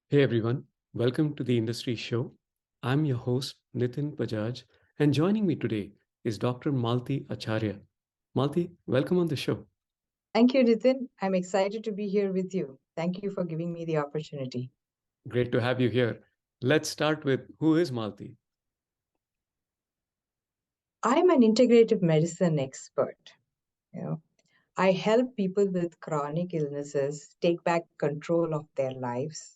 Hey everyone, welcome to the Industry Show. I'm your host Nitin Bajaj, and joining me today is Dr. Malathi Acharya. Malti, welcome on the show. Thank you, Nitin. I'm excited to be here with you. Thank you for giving me the opportunity. Great to have you here. Let's start with who is Malti? I'm an integrative medicine expert. You know, I help people with chronic illnesses take back control of their lives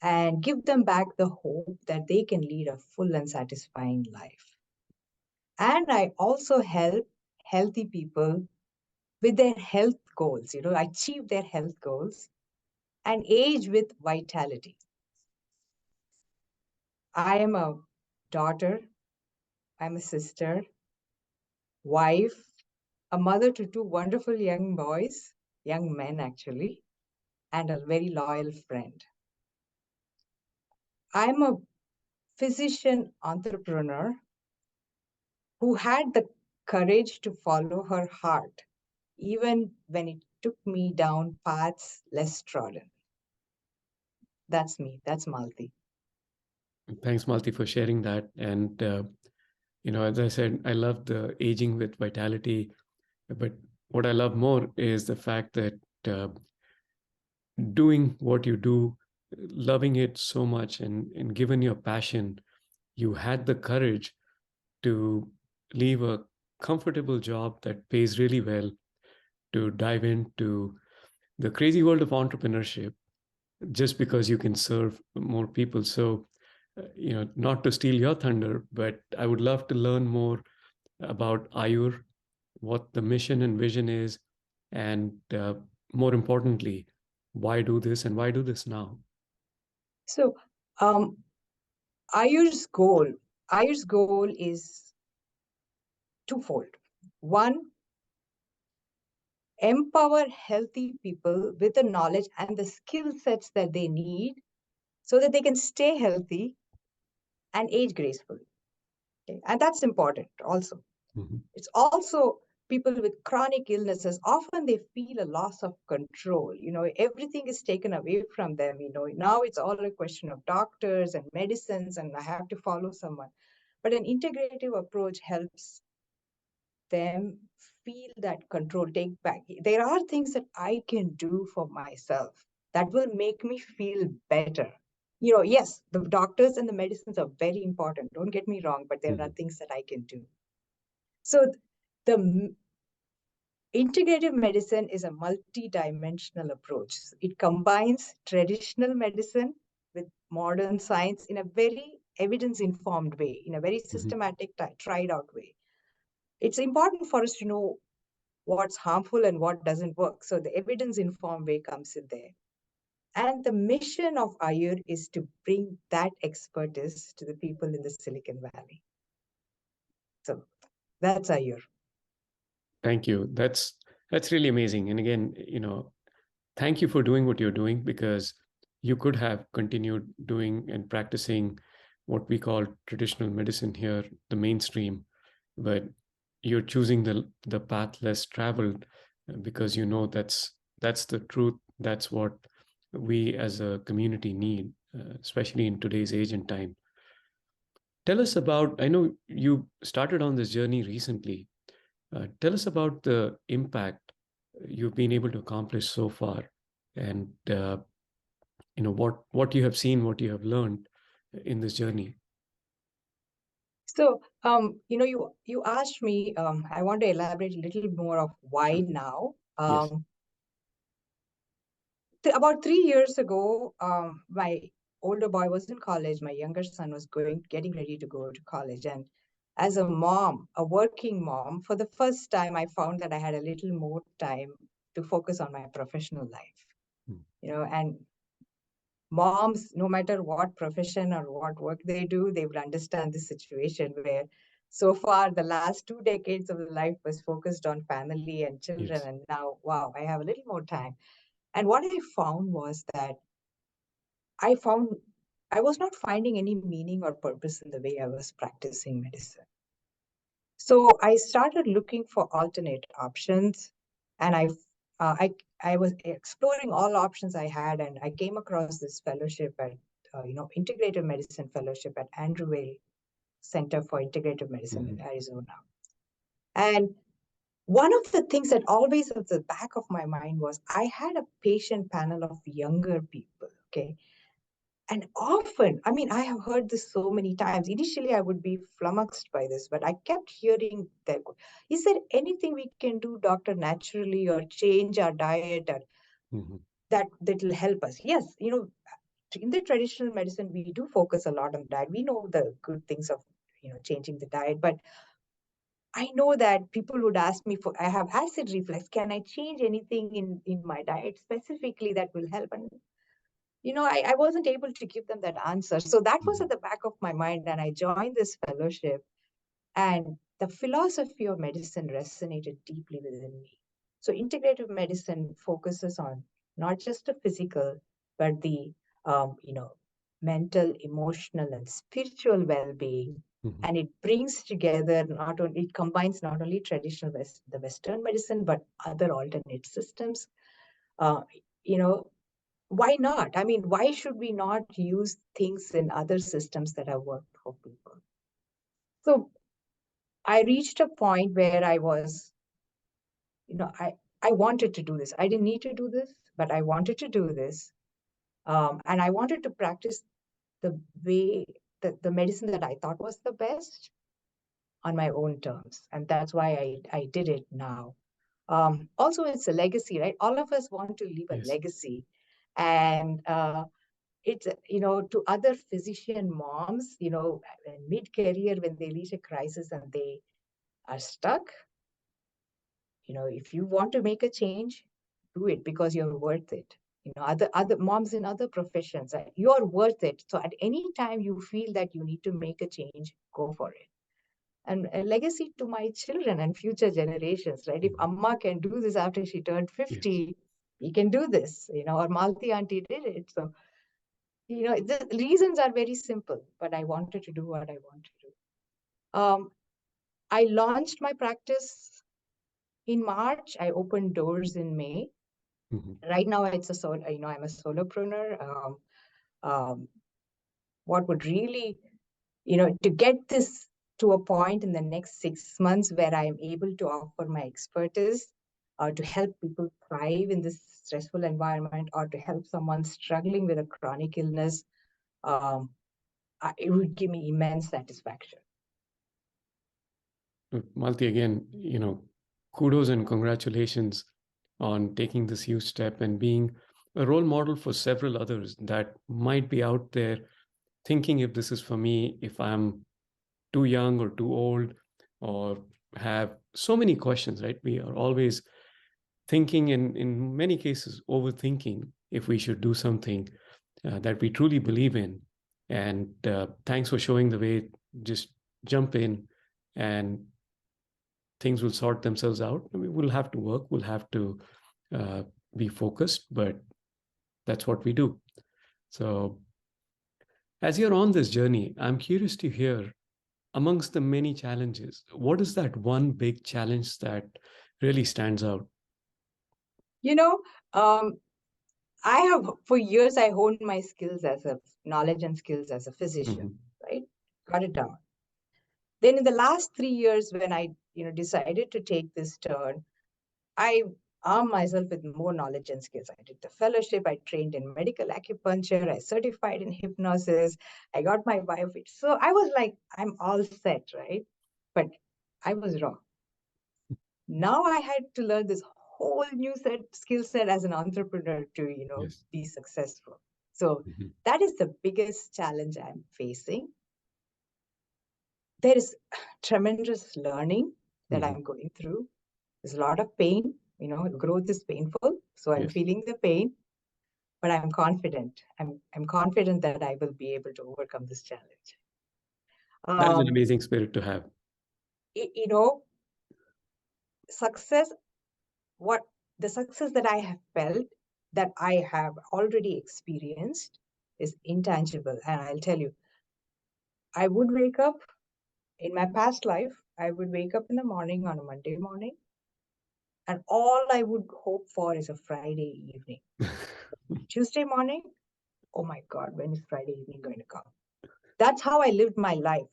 and give them back the hope that they can lead a full and satisfying life. And I also help healthy people with their health goals, achieve their health goals and age with vitality. I am a daughter, I'm a sister, wife, a mother to two wonderful young boys, young men actually, and a very loyal friend. I'm a physician entrepreneur who had the courage to follow her heart, even when it took me down paths less trodden. That's me. That's Malti. Thanks, Malti, for sharing that. And, as I said, I love the aging with vitality. But what I love more is the fact that doing what you do, loving it so much, and given your passion, you had the courage to leave a comfortable job that pays really well to dive into the crazy world of entrepreneurship just because you can serve more people. So, not to steal your thunder, but I would love to learn more about Ayur, what the mission and vision is, and more importantly, why do this and why do this now? So, um, Ayur's goal, Ayur's goal is twofold. One, empower healthy people with the knowledge and the skill sets that they need so that they can stay healthy and age gracefully. Okay? And that's important also. Mhm. It's also people with chronic illnesses, often they feel a loss of control. Everything is taken away from them. Now it's all a question of doctors and medicines, and I have to follow someone. But an integrative approach helps them feel that control, take back. There are things that I can do for myself that will make me feel better. Yes, the doctors and the medicines are very important. Don't get me wrong, but there are Mhm. things that I can do. So the integrative medicine is a multi-dimensional approach. It combines traditional medicine with modern science in a very evidence-informed way, in a very Mhm. systematic, tried out way. It's important for us to know what's harmful and what doesn't work. So the evidence-informed way comes in there. And the mission of Ayur is to bring that expertise to the people in the Silicon Valley. So that's Ayur. Thank you. That's really amazing. And again, thank you for doing what you're doing because you could have continued doing and practicing what we call traditional medicine here, the mainstream, but you're choosing the path less traveled because you know that's the truth. That's what we as a community need, especially in today's age and time. Tell us about. I know you started on this journey recently. Tell us about the impact you've been able to accomplish so far, and what you have seen, what you have learned in this journey. So, you asked me. I want to elaborate a little more of why Sure. now. Yes. About 3 years ago, my older boy was in college. My younger son was getting ready to go to college, and as a mom, a working mom, for the first time, I found that I had a little more time to focus on my professional life. Mm. And moms, no matter what profession or what work they do, they will understand this situation where so far the last 2 decades of the life was focused on family and children. Yes. And now, wow, I have a little more time. And what I found was that I found I was not finding any meaning or purpose in the way I was practicing medicine. So I started looking for alternate options and I I was exploring all options I had, and I came across this fellowship at integrative medicine fellowship at Andrew Weil Center for Integrative Medicine in Mhm. Arizona. And one of the things that always at the back of my mind was I had a patient panel of younger people. Okay. And often, I mean, I have heard this so many times. Initially, I would be flummoxed by this, but I kept hearing that. Is there anything we can do, doctor, naturally, or change our diet, or Mhm. that will help us? Yes, in the traditional medicine, we do focus a lot on diet. We know the good things of changing the diet, but I know that people would ask me for, I have acid reflux. Can I change anything in my diet specifically that will help? And, I wasn't able to give them that answer. So that was at Mhm. the back of my mind. And I joined this fellowship, and the philosophy of medicine resonated deeply within me. So integrative medicine focuses on not just the physical, but the, mental, emotional, and spiritual well-being. Mhm. And it brings together not only, it combines not only traditional the Western medicine, but other alternate systems. Uh, you know, why not? I mean, why should we not use things in other systems that have worked for people? So I reached a point where I was, I wanted to do this. I didn't need to do this, but I wanted to do this. And I wanted to practice the way that the medicine that I thought was the best on my own terms. And that's why I did it now. Also, it's a legacy, right? All of us want to leave a Yes. legacy. And it's, to other physician moms, mid-career when they reach a crisis and they are stuck, if you want to make a change, do it because you're worth it. Other moms in other professions, you're worth it. So at any time you feel that you need to make a change, go for it. And a legacy to my children and future generations, right? If Mhm. Amma can do this after she turned Yes. 50, we can do this, or Malti auntie did it. So, the reasons are very simple, but I wanted to do what I want to do. I launched my practice in March. I opened doors in May. Mhm. Right now it's a solo, I'm a solopreneur. Um, what would really, to get this to a point in the next 6 months where I'm able to offer my expertise to help people thrive in this stressful environment, or to help someone struggling with a chronic illness, um, it would give me immense satisfaction. Malti, again, kudos and congratulations on taking this huge step and being a role model for several others that might be out there thinking if this is for me, if I'm too young or too old, or have so many questions, right? We are always thinking, and in many cases, overthinking if we should do something that we truly believe in. And thanks for showing the way. Just jump in and things will sort themselves out. I mean, we'll have to work, we'll have to uh, be focused, but that's what we do. So, as you're on this journey, I'm curious to hear, amongst the many challenges, what is that one big challenge that really stands out? You know, um, I have, for years, I honed my skills as a knowledge and skills as a physician, Mhm. right? Got it down. Then in the last 3 years, when I, decided to take this turn, I armed myself with more knowledge and skills. I did the fellowship, I trained in medical acupuncture, I certified in hypnosis, I got my biofit. So I was like, I'm all set, right? But I was wrong. Now I had to learn this whole new skill set as an entrepreneur to, Yes. be successful. So Mhm. that is the biggest challenge I'm facing. There is tremendous learning that Mhm. I'm going through. There's a lot of pain. Growth is painful. So I'm Yes. feeling the pain, but I'm confident. I'm confident that I will be able to overcome this challenge. That is an Um, amazing spirit to have. y- you know, success, what the success that I have felt, that I have already experienced, is intangible. And I'll tell you, I would wake up in my past life, I would wake up in the morning on a Monday morning. And all I would hope for is a Friday evening. Tuesday morning, oh my God, when is Friday evening going to come? That's how I lived my life,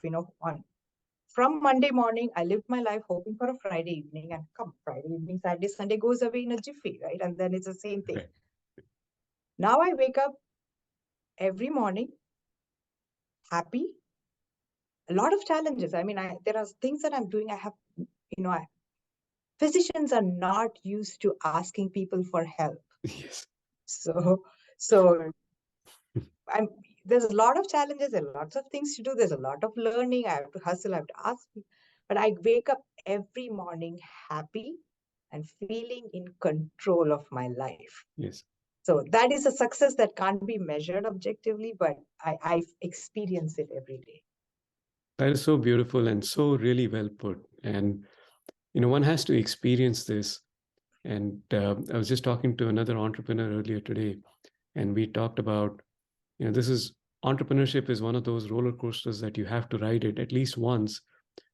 from Monday morning, I lived my life hoping for a Friday evening, and come Friday evening, Saturday, Sunday goes away in a jiffy, right? And then it's the same thing. Right. Now I wake up every morning happy. A lot of challenges. I mean, there are things that I'm doing. Physicians are not used to asking people for help. Yes. So, so I'm there's a lot of challenges, there are lots of things to do, there's a lot of learning. I have to hustle, I have to ask, but I wake up every morning happy and feeling in control of my life. Yes. So that is a success that can't be measured objectively, but I experience it every day. That is so beautiful and so really well put. And, one has to experience this. And I was just talking to another entrepreneur earlier today, and we talked about, entrepreneurship is one of those roller coasters that you have to ride it at least once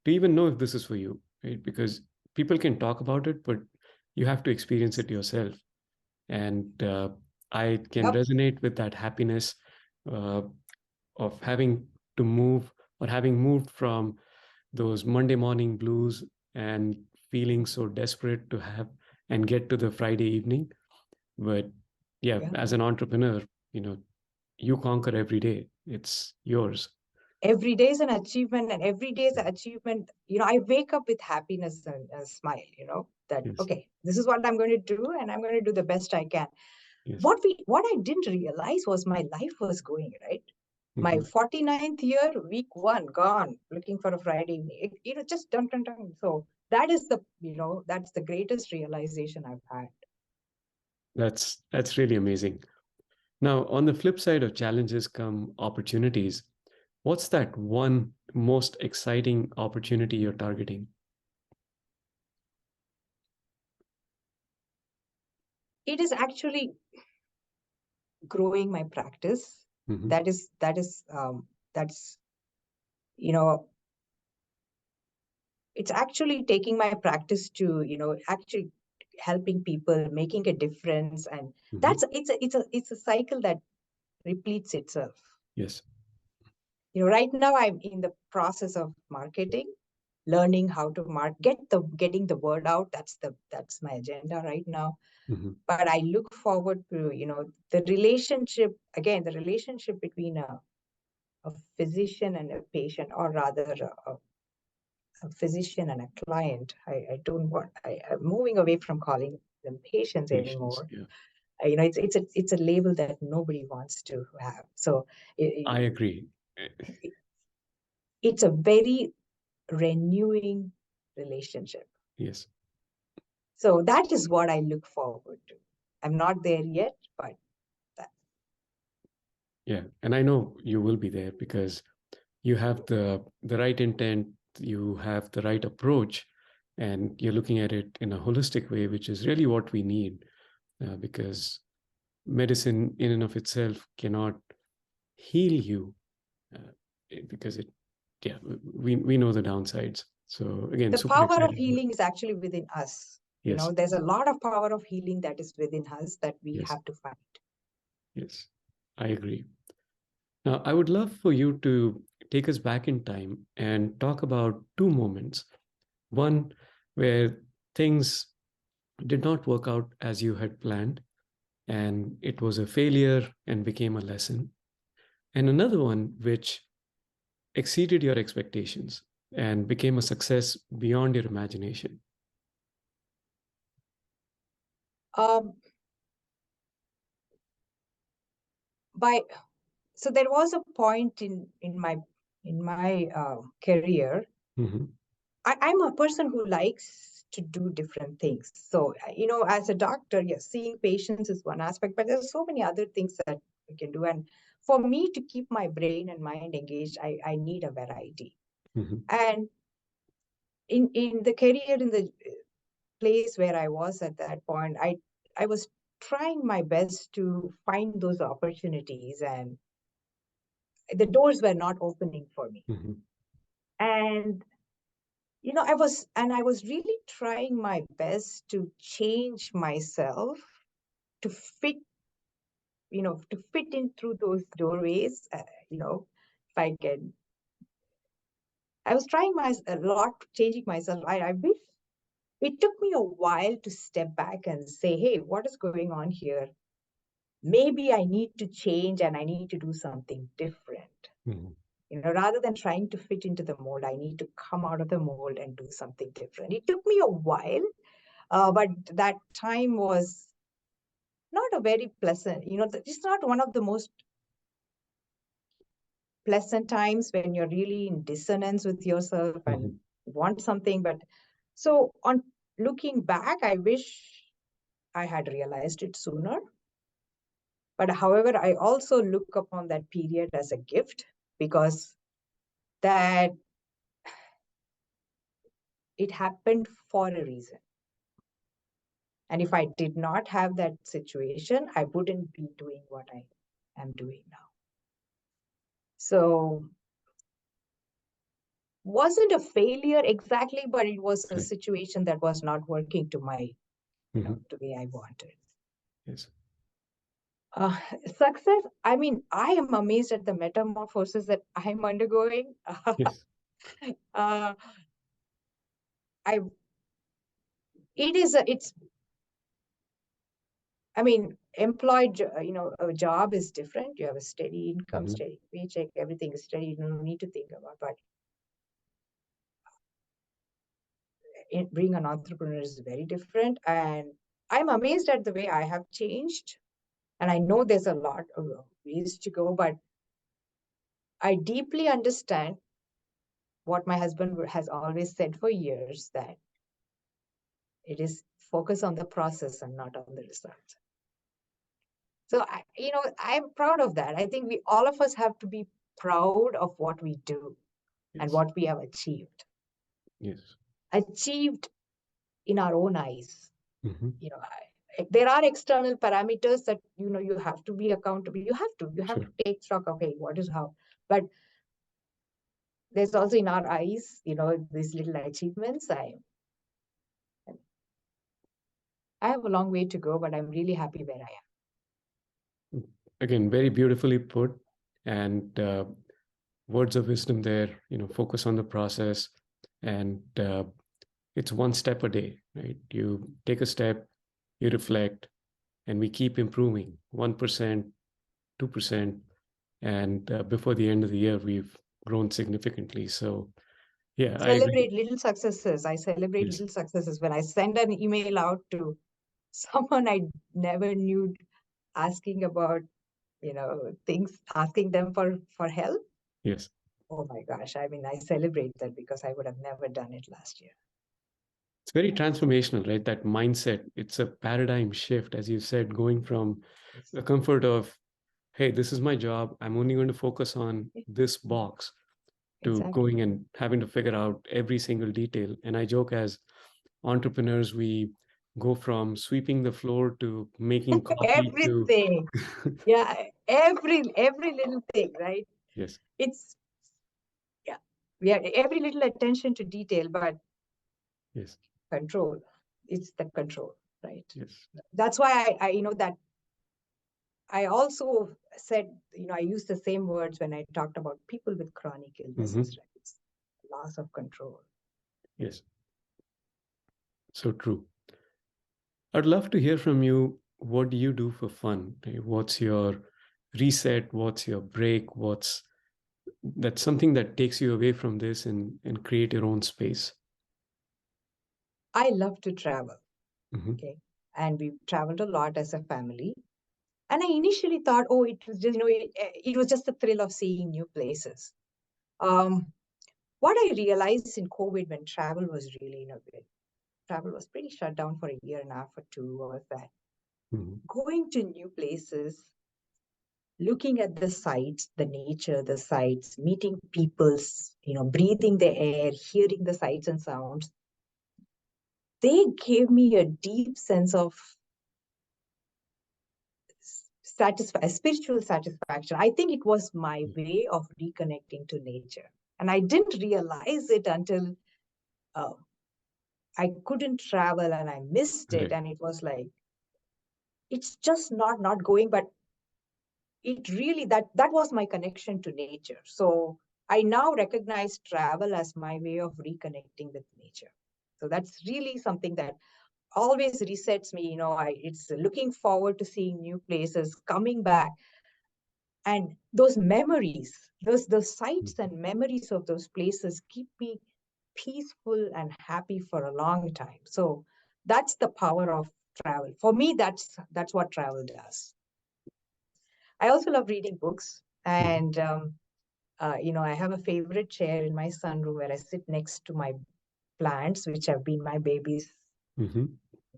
to even know if this is for you, right? Because people can talk about it, but you have to experience it yourself. And I can Yep. resonate with that happiness uh, of having to move or having moved from those Monday morning blues and feeling so desperate to have and get to the Friday evening. But yeah, Yeah. as an entrepreneur, you conquer every day. It's yours. Every day is an achievement, and every day is an achievement. I wake up with happiness and a smile, that, Yes. okay, this is what I'm going to do, and I'm going to do the best I can. Yes. What I didn't realize was my life was going, right? My Hmm. 49th year, week one, gone, looking for a Friday evening. Just dun, dun, dun. So that is that's the greatest realization I've had. That's really amazing. Now, on the flip side of challenges come opportunities. What's that one most exciting opportunity you're targeting? It is actually growing my practice. Hmm. That's, you know, it's actually taking my practice to, actually helping people, making a difference. And Hmm. it's a cycle that repeats itself. Yes. Right now I'm in the process of marketing, learning how to getting the word out. That's my agenda right now. Hmm. But I look forward to, the relationship between a physician and a patient, or rather a physician and a client. I don't want, I'm moving away from calling them patients Patience. anymore. Yeah. It's a label that nobody wants to have. So I it, agree. it's a very renewing relationship. Yes. So that is what I look forward to. I'm not there yet, but that, Yeah. And I know you will be there because you have the right intent, you have the right approach, and you're looking at it in a holistic way, which is really what we need. Because medicine in and of itself cannot heal you, uh, because yeah, we know the downsides. So again, the super power of excited. healing is actually within us. Yes. There's a lot of power of healing that is within us that we Yes. have to find. Yes. I agree. Now, I would love for you to take us back in time and talk about two moments. One where things did not work out as you had planned, and it was a failure and became a lesson. And another one which exceeded your expectations and became a success beyond your imagination. Um, by so there was a point in my career. Hmm. I'm a person who likes to do different things. So, as a doctor, yes, seeing patients is one aspect, but there's so many other things that we can do. And for me to keep my brain and mind engaged, I need a variety. Hmm. And in the career, in the place where I was at that point, I was trying my best to find those opportunities, and the doors were not opening for me. Hmm. And I was really trying my best to change myself to fit, to fit in through those doorways. If I can, I was trying a lot, changing myself. I wish it took me a while to step back and say, hey, what is going on here? Maybe I need to change and I need to do something different. Mm-hmm. Rather than trying to fit into the mold, I need to come out of the mold and do something different. It took me a while, but that time was not a very pleasant, it's not one of the most pleasant times when you're really in dissonance with yourself Mm-hmm. and want something. But so on looking back, I wish I had realized it sooner. But however, I also look upon that period as a gift because that it happened for a reason. And if I did not have that situation, I wouldn't be doing what I am doing now. So wasn't a failure exactly, but it was a Correct. situation that was not working to Mm-hmm. the way I wanted. Yes. Uh, Success, I mean, I am amazed at the metamorphosis that I'm undergoing. Yes. uh, I, it's, I mean, a job is different. You have a steady income, Mm-hmm. steady paycheck, everything is steady. You don't need to think about, but being an entrepreneur is very different. And I'm amazed at the way I have changed. And I know there's a lot of ways to go, but I deeply understand what my husband has always said for years, that it is focus on the process and not on the result. So I'm proud of that. I think all of us have to be proud of what we do and Yes. what we have achieved. Yes. Achieved in our own eyes. Mm-hmm. There are external parameters that you have to be accountable. You have Sure. to take stock of, hey, what is how. But there's also in our eyes, these little achievements. I have a long way to go, but I'm really happy where I am. Again, very beautifully put, and words of wisdom there. Focus on the process, and it's one step a day, right? You take a step, you reflect, and we keep improving 1%, 2%, and before the end of the year, we've grown significantly. So, yeah, I agree. Celebrate little successes. I celebrate Yes, little successes when I send an email out to someone I never knew, asking about, things, asking them for help. yes. Oh my gosh. I mean, I celebrate that because I would have never done it last year. It's very transformational, right? That mindset. It's a paradigm shift, as you said, going from Yes. the comfort of, hey, this is my job. I'm only going to focus on Yeah, this box, to exactly. going and having to figure out every single detail. And I joke, as entrepreneurs, we go from sweeping the floor to making coffee to Everything. Yeah, every little thing, right? yes, It's yeah, every little attention to detail, but yes, control. It's the control, right? yes. That's why that I also said, I used the same words when I talked about people with chronic Mm-hmm. illnesses, right? It's loss of control. Yes, so true. I'd love to hear from you. What do you do for fun? What's your reset? What's your break? What's that's something that takes you away from this and create your own space? I love to travel. Mm-hmm. Okay. And we traveled a lot as a family. And I initially thought, oh, it was just, it was just the thrill of seeing new places. Um, what I realized in COVID, when travel was really, travel was pretty shut down for a year and a half or two, was that Mm-hmm. going to new places, looking at the sights, the nature, the sights, meeting people's, breathing the air, hearing the sights and sounds, they gave me a deep sense of spiritual satisfaction. I think it was my way of reconnecting to nature. And I didn't realize it until I couldn't travel and I missed it. Correct. And it was like, it's just not going, but it really, that was my connection to nature. So I now recognize travel as my way of reconnecting with nature. So that's really something that always resets me. It's looking forward to seeing new places, coming back, and those memories, those sights and memories of those places keep me peaceful and happy for a long time. So that's the power of travel. For me, that's what travel does. I also love reading books, and I have a favorite chair in my sunroom where I sit next to my plants, which have been my babies. Mm-hmm.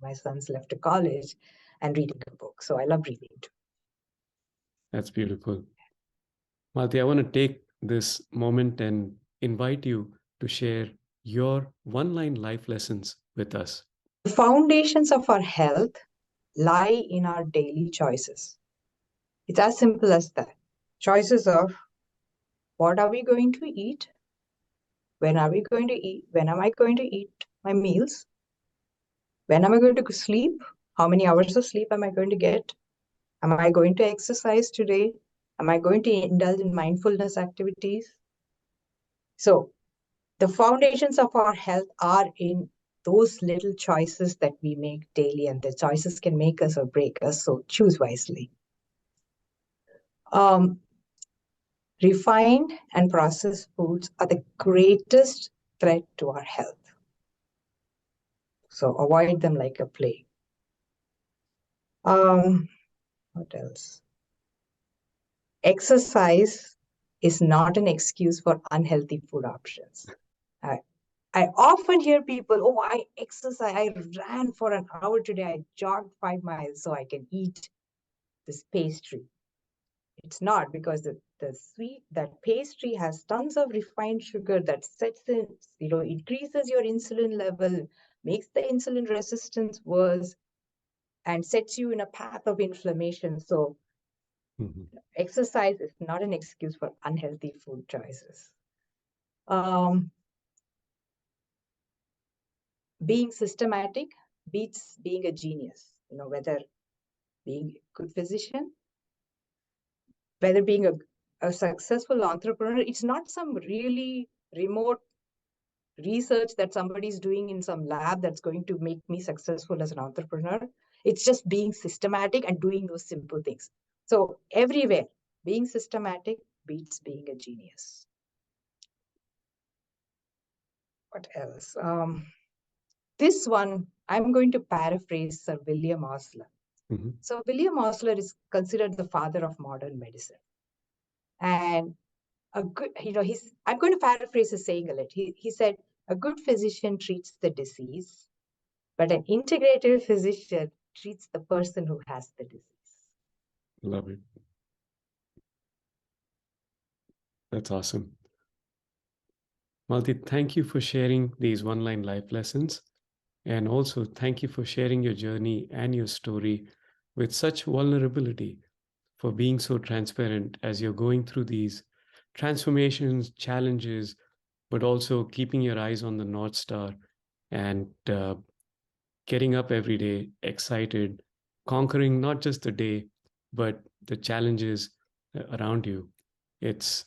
My son's left to college, and reading a book. So I love reading too. That's beautiful. Malathi, I want to take this moment and invite you to share your one-line life lessons with us. The foundations of our health lie in our daily choices. It's as simple as that. Choices of what are we going to eat? When are we going to eat? When am I going to eat my meals? When am I going to sleep? How many hours of sleep am I going to get? Am I going to exercise today? Am I going to indulge in mindfulness activities? So, the foundations of our health are in those little choices that we make daily, and the choices can make us or break us. So, choose wisely. Refined and processed foods are the greatest threat to our health. So, avoid them like a plague. What else? Exercise is not an excuse for unhealthy food options. I often hear people, oh, I exercise, I ran for an hour today, I jogged 5 miles so I can eat this pastry. It's not, because that pastry has tons of refined sugar that sets in, increases your insulin level, makes the insulin resistance worse, and sets you in a path of inflammation. So exercise is not an excuse for unhealthy food choices. Being systematic beats being a genius. Whether being a good physician, whether being a successful entrepreneur, it's not some really remote research that somebody's doing in some lab that's going to make me successful as an entrepreneur. It's just being systematic and doing those simple things. So everywhere, being systematic beats being a genius. What else? This one, I'm going to paraphrase Sir William Osler. Mm-hmm. So William Osler is considered the father of modern medicine. And a good, I'm going to paraphrase his saying a little. He said, a good physician treats the disease, but an integrative physician treats the person who has the disease. Love it. That's awesome. Malathi, thank you for sharing these one-line life lessons. And also, thank you for sharing your journey and your story with such vulnerability, for being so transparent as you're going through these transformations, challenges, but also keeping your eyes on the North Star and getting up every day, excited, conquering not just the day, but the challenges around you. It's,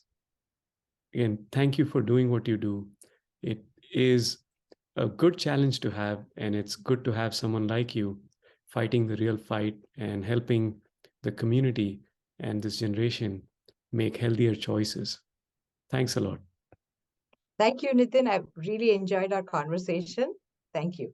again, thank you for doing what you do. It is a good challenge to have, and it's good to have someone like you fighting the real fight and helping the community and this generation make healthier choices. Thanks a lot. Thank you, Nitin. I've really enjoyed our conversation. Thank you.